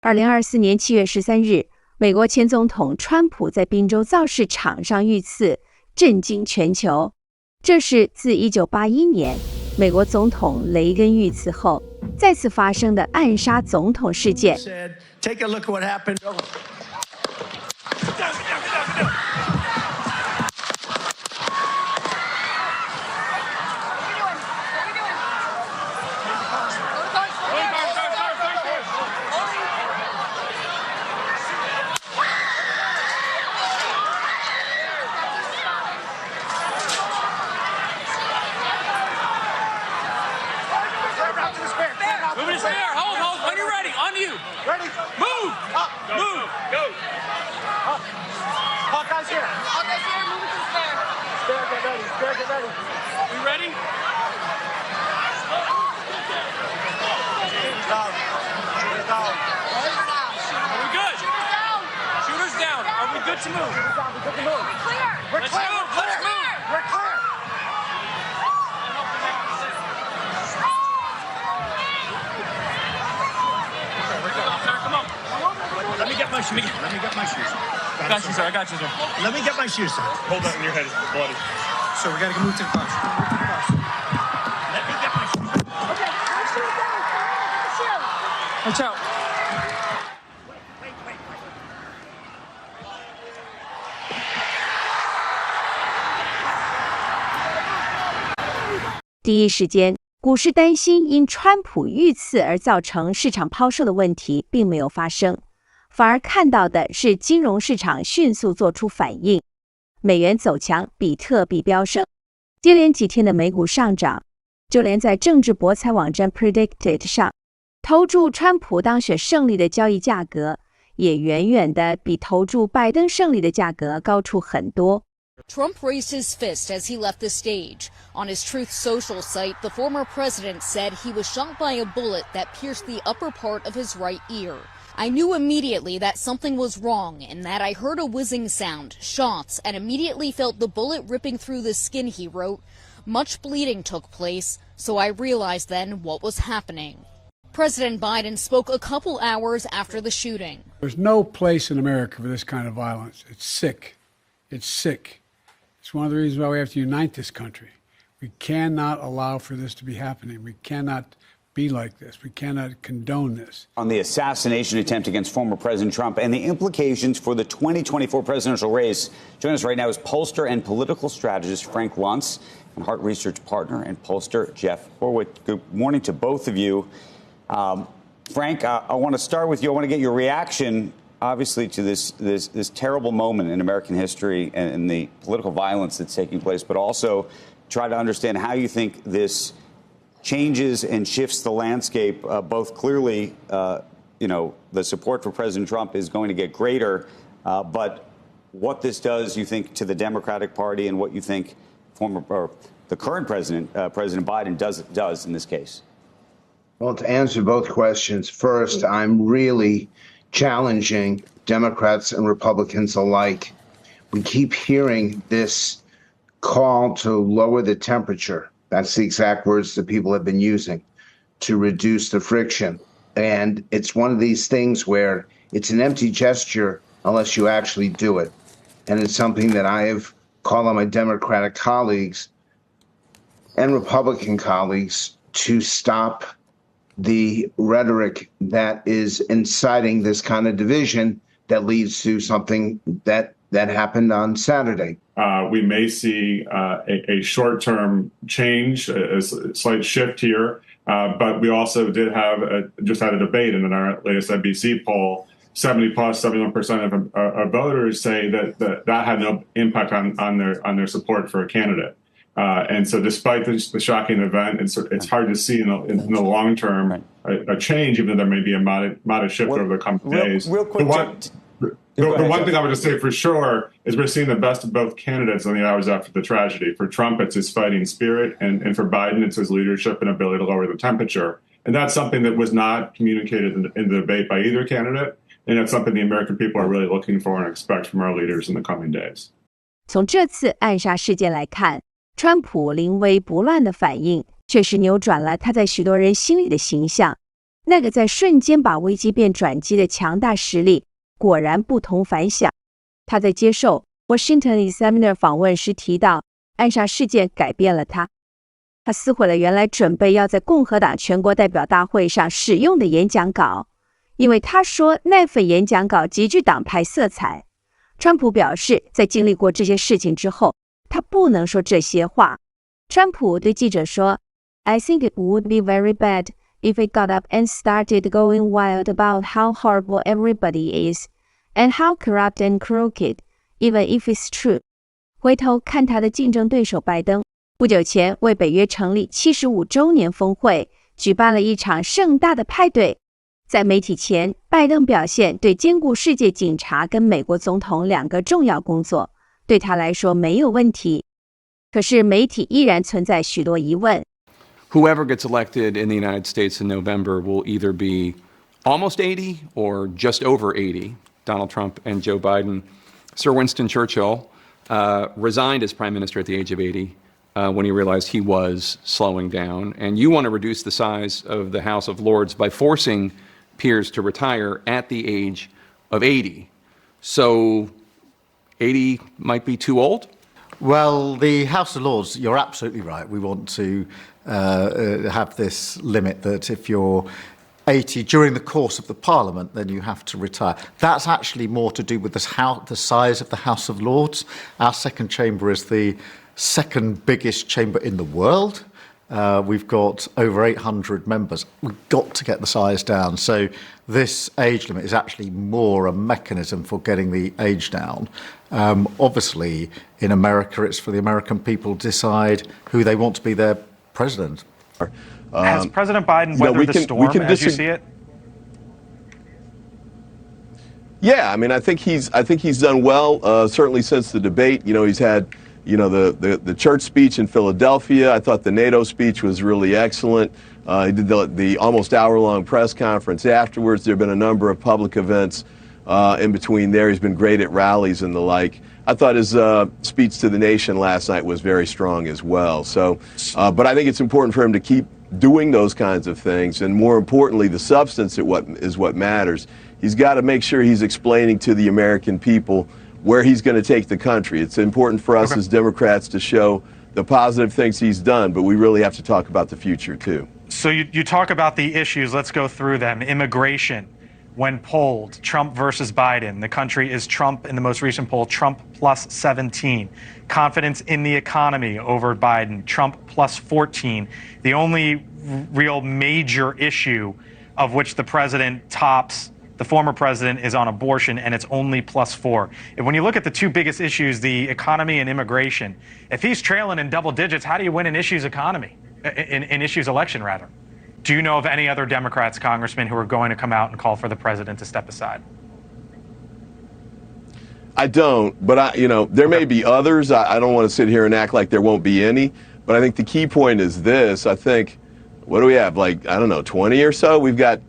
2024年7月13日，美国前总统川普在宾州造势场上遇刺，震惊全球。这是自1981年美国总统雷根遇刺后再次发生的暗杀总统事件。Take a look at what happened. Ready? Move! Up! Move! Go! Up! Hawkeye's here. Hawkeye's here. Move it to the spare. Spare, get ready. Spare, get ready. You ready? Shooters down. Shooters down. Are we good? Shooters down. Shooters down. Are we good to move? Shooters down. We're good to move. We're clear. We're clear. Let's move. We're clear. Let me get my shoes. Let me get my shoes. I got you, sir. I got you, sir. Let me get my shoes, sir. Hold that in your head. It's bloody. Sir, we got to move to the bus. Let me get my shoes. Okay, my shoes down. Watch out. Wait. 第一时间，股市担心因川普遇刺而造成市场抛售的问题并没有发生。反而看到的是金融市场迅速做出反应，美元走强，比特币飙升，接连几天的美股上涨，就连在政治博彩网站 Predicted 上，投注川普当选胜利的交易价格，也远远的比投注拜登胜利的价格高出很多。Trump raised his fist as he left the stage. On his Truth Social site, the former president said he was shot by a bullet that pierced the upper part of his right ear. I knew immediately that something was wrong and that I heard a whizzing sound, shots, and immediately felt the bullet ripping through the skin, he wrote. Much bleeding took place, so I realized then what was happening. President Biden spoke a couple hours after the shooting. There's no place in America for this kind of violence. It's sick. It's sick. It's one of the reasons why we have to unite this country. We cannot allow for this to be happening. We cannot be like this. We cannot condone this. On the assassination attempt against former President Trump and the implications for the 2024 presidential race. Joining us right now is pollster and political strategist Frank Luntz and Hart Research partner and pollster Jeff Horwitz. Good morning to both of you. Frank, I want to start with you. I want to get your reaction, obviously, to this terrible moment in American history and the political violence that's taking place, but also try to understand how you think this changes and shifts the landscape. Both clearly, the support for President Trump is going to get greater, but what this does, you think, to the Democratic Party and what you think the current president, President Biden, does in this case? Well, to answer both questions, first, I'm really challenging Democrats and Republicans alike. We keep hearing this call to lower the temperature. That's the exact words that people have been using, to reduce the friction. And it's one of these things where it's an empty gesture unless you actually do it. And it's something that I have called on my Democratic colleagues and Republican colleagues to stop the rhetoric that is inciting this kind of division that leads to something that happened on Saturday. We may see a short-term change, a slight shift here, but we also did have just had a debate, and in our latest NBC poll, 71% of voters say that had no impact on their support for a candidate. And so, despite the shocking event, it's hard to see in the long term a change, even though there may be a modest shift over the coming days. Real quick, the one thing I would just say for sure is we're seeing the best of both candidates in the hours after the tragedy. For Trump, it's his fighting spirit, and for Biden, it's his leadership and ability to lower the temperature. And that's something that was not communicated in the debate by either candidate, and it's something the American people are really looking for and expect from our leaders in the coming days. 从这次暗杀事件来看，川普临危不乱的反应确实扭转了他在许多人心里的形象。那个在瞬间把危机变转机的强大实力果然不同凡响。他在接受 Washington Examiner 访问时提到，暗杀事件改变了他。他撕毁了原来准备要在共和党全国代表大会上使用的演讲稿，因为他说那份演讲稿极具党派色彩。川普表示，在经历过这些事情之后，他不能说这些话。川普对记者说 I think it would be very bad if it got up and started going wild about how horrible everybody is and how corrupt and crooked, even if it's true. 回头看他的竞争对手拜登，不久前为北约成立75周年峰会举办了一场盛大的派对。在媒体前，拜登表现对兼顾世界警察跟美国总统两个重要工作，对他来说没有问题。可是媒体依然存在许多疑问。Whoever gets elected in the United States in November will either be almost 80 or just over 80, Donald Trump and Joe Biden. Sir Winston Churchill resigned as prime minister at the age of 80 when he realized he was slowing down. And you want to reduce the size of the House of Lords by forcing peers to retire at the age of 80. So 80 might be too old? Well, the House of Lords, you're absolutely right. We want to have this limit that if you're 80 during the course of the Parliament, then you have to retire. That's actually more to do with the size of the House of Lords. Our second chamber is the second biggest chamber in the world. We've got over 800 members. We've got to get the size down. So this age limit is actually more a mechanism for getting the age down. Obviously, in America, it's for the American people to decide who they want to be their president. Has President Biden weathered the storm as you see it? Yeah, I mean, I think he's done well. Certainly since the debate, he's had, the church speech in Philadelphia. I thought the NATO speech was really excellent. He did the almost hour-long press conference afterwards. There have been a number of public events in between there. He's been great at rallies and the like. I thought his speech to the nation last night was very strong as well. So, but I think it's important for him to keep doing those kinds of things, and more importantly, the substance is what matters. He's got to make sure he's explaining to the American people where he's going to take the country. It's important for us as Democrats to show the positive things he's done, but we really have to talk about the future too. So you talk about the issues. Let's go through them. Immigration. When polled, Trump versus Biden, the country is Trump in the most recent poll, Trump plus 17. Confidence in the economy over Biden, Trump plus 14. The only real major issue of which the president tops the former president is on abortion, and it's only plus 4. And when you look at the two biggest issues, the economy and immigration, if he's trailing in double digits, how do you win an issues economy, in issues election rather? Do you know of any other Democrats, congressmen, who are going to come out and call for the president to step aside? I don't, but there may be others. I don't want to sit here and act like there won't be any, but I think the key point is this. I think, what do we have, 20 or so? We've got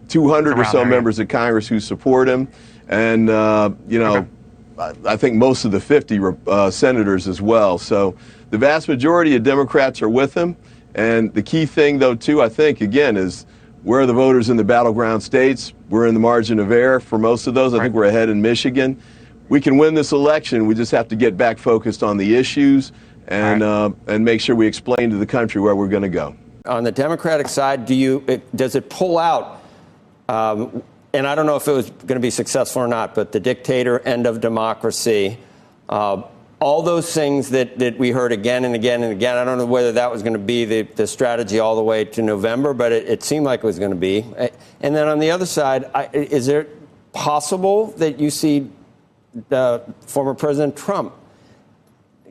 200 or so members of Congress who support him, and I think most of the 50 senators as well. So the vast majority of Democrats are with him. And the key thing, though, too, I think, again, is where are the voters in the battleground states? We're in the margin of error for most of those. I think we're ahead in Michigan. We can win this election. We just have to get back focused on the issues and make sure we explain to the country where we're going to go. On the Democratic side, does it pull out, and I don't know if it was going to be successful or not, but the dictator, end of democracy, all those things that we heard again and again and again. I don't know whether that was going to be the strategy all the way to November, but it seemed like it was going to be. And then on the other side, is it possible that you see former President Trump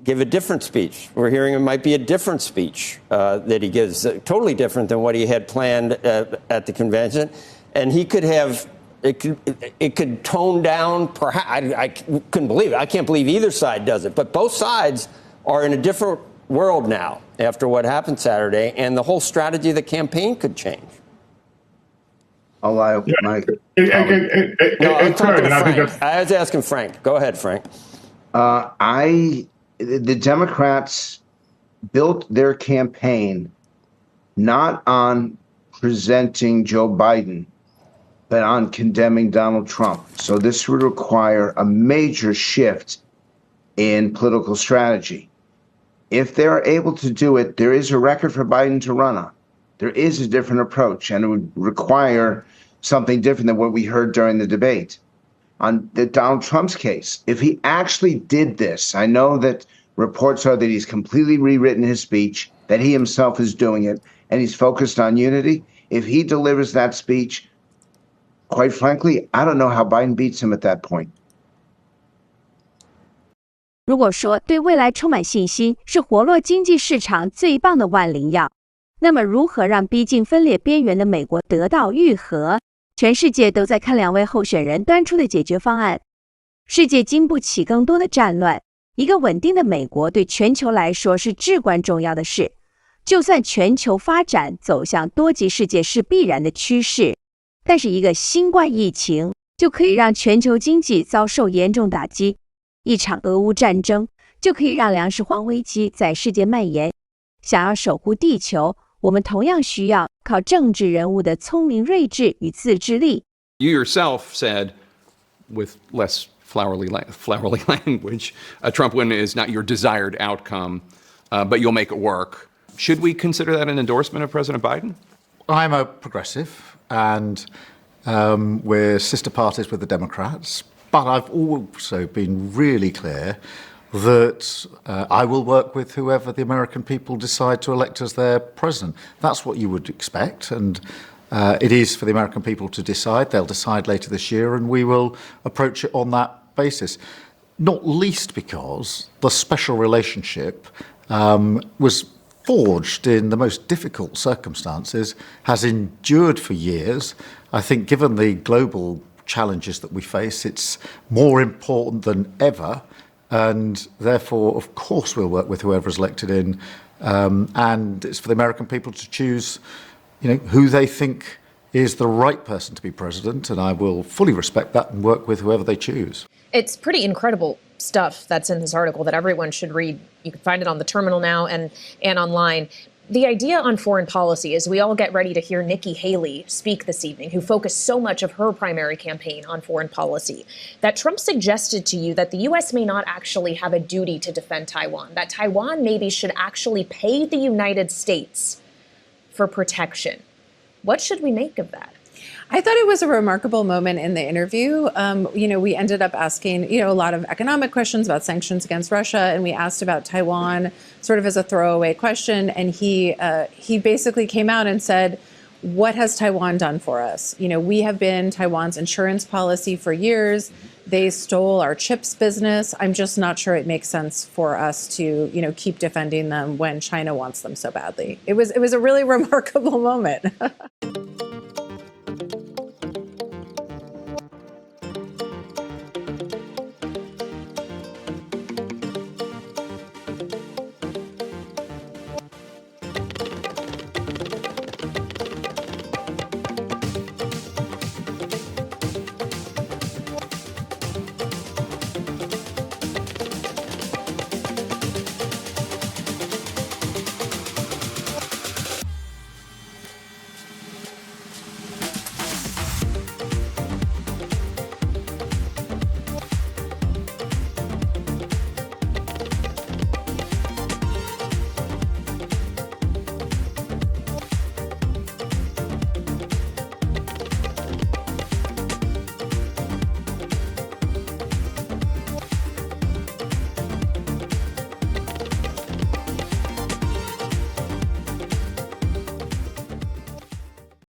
give a different speech? We're hearing it might be a different speech that he gives, totally different than what he had planned at the convention. And he could have... It could tone down, perhaps. I couldn't believe it. I can't believe either side does it. But both sides are in a different world now after what happened Saturday, and the whole strategy of the campaign could change. I'll allow Mike. I'm talking to Frank. I was asking Frank. Go ahead, Frank. The Democrats built their campaign not on presenting Joe Biden, but on condemning Donald Trump. So this would require a major shift in political strategy. If they're able to do it, there is a record for Biden to run on. There is a different approach, and it would require something different than what we heard during the debate. On the Donald Trump's case, if he actually did this, I know that reports are that he's completely rewritten his speech, that he himself is doing it, and he's focused on unity. If he delivers that speech, quite frankly, I don't know how Biden beats him at that point. 如果说对未来充满信心是活络经济市场最棒的万灵药，那么如何让逼近分裂边缘的美国得到愈合？全世界都在看两位候选人端出的解决方案。世界经不起更多的战乱，一个稳定的美国对全球来说是至关重要的事。就算全球发展走向多极世界是必然的趋势，但是一个新冠疫情就可以让全球经济遭受严重打击。一场俄乌战争就可以让粮食荒危机在世界蔓延。想要守护地球，我们同样需要靠政治人物的聪明睿智与自制力。You yourself said, with less flowery language, a Trump win is not your desired outcome, but you'll make it work. Should we consider that an endorsement of President Biden? I'm a progressive, and we're sister parties with the Democrats. But I've also been really clear that I will work with whoever the American people decide to elect as their president. That's what you would expect, and it is for the American people to decide. They'll decide later this year, and we will approach it on that basis, not least because the special relationship was forged in the most difficult circumstances, has endured for years. I think given the global challenges that we face, it's more important than ever, and therefore, of course, we'll work with whoever is elected in, and it's for the American people to choose, who they think is the right person to be president, and I will fully respect that and work with whoever they choose. It's pretty incredible stuff that's in this article that everyone should read. You can find it on the terminal now and online. The idea on foreign policy is we all get ready to hear Nikki Haley speak this evening, who focused so much of her primary campaign on foreign policy, that Trump suggested to you that the U.S. may not actually have a duty to defend Taiwan, that Taiwan maybe should actually pay the United States for protection. What should we make of that? I thought it was a remarkable moment in the interview. We ended up asking, a lot of economic questions about sanctions against Russia, and we asked about Taiwan sort of as a throwaway question. And he basically came out and said, what has Taiwan done for us? We have been Taiwan's insurance policy for years. They stole our chips business. I'm just not sure it makes sense for us to, keep defending them when China wants them so badly. It was a really remarkable moment.